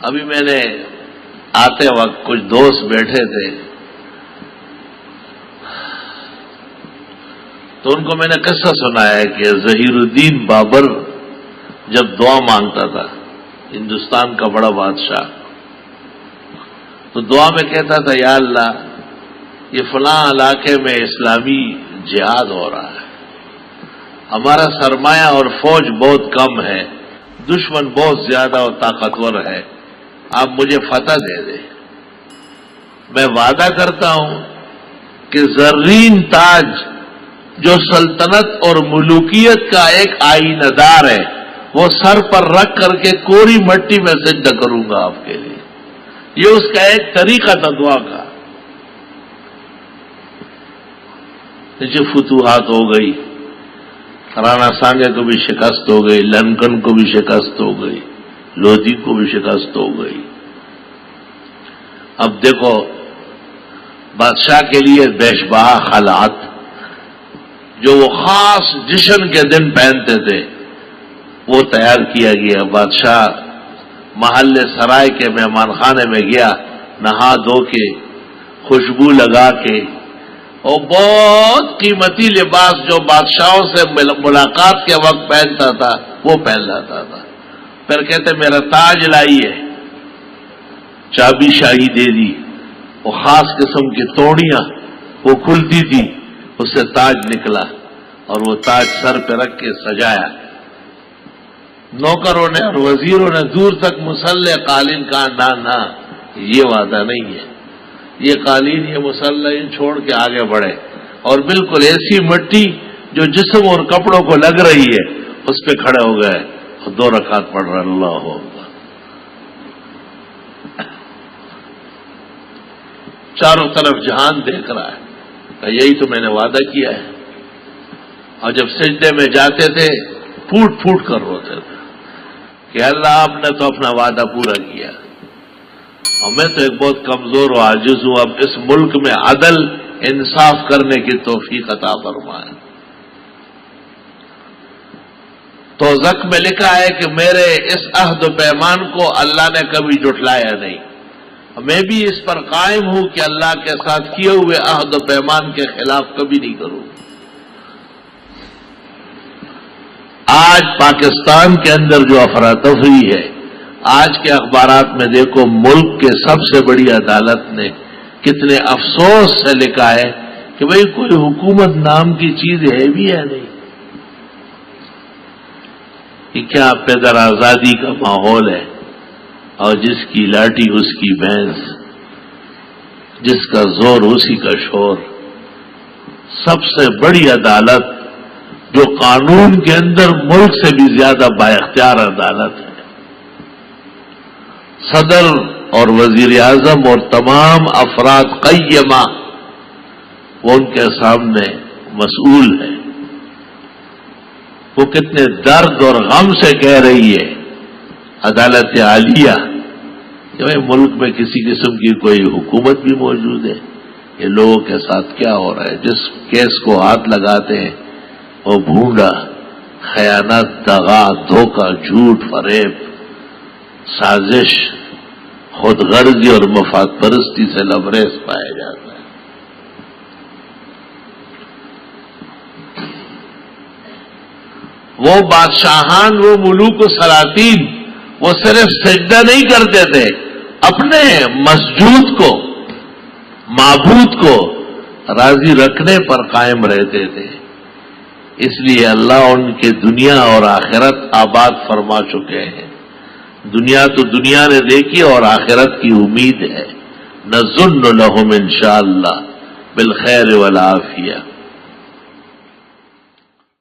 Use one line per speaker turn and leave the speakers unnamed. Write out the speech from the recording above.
ابھی میں نے آتے وقت کچھ دوست بیٹھے تھے تو ان کو میں نے قصہ سنایا کہ ظہیر الدین بابر جب دعا مانگتا تھا، ہندوستان کا بڑا بادشاہ، تو دعا میں کہتا تھا یا اللہ یہ فلاں علاقے میں اسلامی جہاد ہو رہا ہے، ہمارا سرمایہ اور فوج بہت کم ہے، دشمن بہت زیادہ اور طاقتور ہے، آپ مجھے فتح دے دیں، میں وعدہ کرتا ہوں کہ زرین تاج جو سلطنت اور ملوکیت کا ایک آئینہ دار ہے وہ سر پر رکھ کر کے کوری مٹی میں سجدہ کروں گا آپ کے لیے۔ یہ اس کا ایک طریقہ تھا دعا کا۔ نیچے فتوحات ہو گئی، رانا سانگے کو بھی شکست ہو گئی، لنکن کو بھی شکست ہو گئی، لودھی کو بھی شکست ہو گئی۔ اب دیکھو بادشاہ کے لیے بیشبہا خلعت جو وہ خاص جشن کے دن پہنتے تھے وہ تیار کیا گیا۔ بادشاہ محل سرائے کے مہمان خانے میں گیا، نہا دھو کے خوشبو لگا کے، اور بہت قیمتی لباس جو بادشاہوں سے ملاقات کے وقت پہنتا تھا وہ پہن لاتا تھا۔ پھر کہتے میرا تاج لائیے، چابی شاہی دے دی، وہ خاص قسم کی توڑیاں وہ کھلتی تھی، اس سے تاج نکلا اور وہ تاج سر پہ رکھ کے سجایا۔ نوکروں نے اور وزیروں نے دور تک مسلح قالین کہا نہ یہ وعدہ نہیں ہے، یہ قالین یہ مسلح چھوڑ کے آگے بڑھے، اور بالکل ایسی مٹی جو جسم اور کپڑوں کو لگ رہی ہے اس پہ کھڑے ہو گئے اور 2 رکعت پڑھ رہے اللہ ہو۔ چاروں طرف جہان دیکھ رہا ہے کہ یہی تو میں نے وعدہ کیا ہے، اور جب سجدے میں جاتے تھے پھوٹ پھوٹ کر روتے تھے کہ اللہ آپ نے تو اپنا وعدہ پورا کیا، اور میں تو ایک بہت کمزور و عاجز ہوں، اب اس ملک میں عدل انصاف کرنے کی توفیق عطا فرمائے۔ توزک میں لکھا ہے کہ میرے اس عہد و پیمان کو اللہ نے کبھی جھٹلایا نہیں، میں بھی اس پر قائم ہوں کہ اللہ کے ساتھ کیے ہوئے عہد و پیمان کے خلاف کبھی نہیں کروں۔ آج پاکستان کے اندر جو افراتفری ہے، آج کے اخبارات میں دیکھو ملک کے سب سے بڑی عدالت نے کتنے افسوس سے لکھا ہے کہ بھئی کوئی حکومت نام کی چیز ہے بھی یا نہیں، کہ کیا پیدر آزادی کا ماحول ہے، اور جس کی لاٹھی اس کی بھینس، جس کا زور اسی کا شور۔ سب سے بڑی عدالت جو قانون کے اندر ملک سے بھی زیادہ بااختیار عدالت ہے، صدر اور وزیر اعظم اور تمام افراد قیمہ وہ ان کے سامنے مسئول ہے۔ وہ کتنے درد اور غم سے کہہ رہی ہے عدالت عالیہ کہ بھائی ملک میں کسی قسم کی کوئی حکومت بھی موجود ہے، یہ لوگوں کے ساتھ کیا ہو رہا ہے۔ جس کیس کو ہاتھ لگاتے ہیں وہ بھونڈا، خیانت، دغا، دھوکہ، جھوٹ، فریب، سازش، خود غرضی اور مفاد پرستی سے لبریز پایا جاتا ہے۔ وہ بادشاہان، وہ ملوک و سلاطین، وہ صرف سجدہ نہیں کرتے تھے، اپنے مسجود کو، معبود کو راضی رکھنے پر قائم رہتے تھے۔ اس لیے اللہ ان کے دنیا اور آخرت آباد فرما چکے ہیں۔ دنیا تو دنیا نے دیکھی اور آخرت کی امید ہے۔ نظن لهم انشاءاللہ بالخیر والعافیہ۔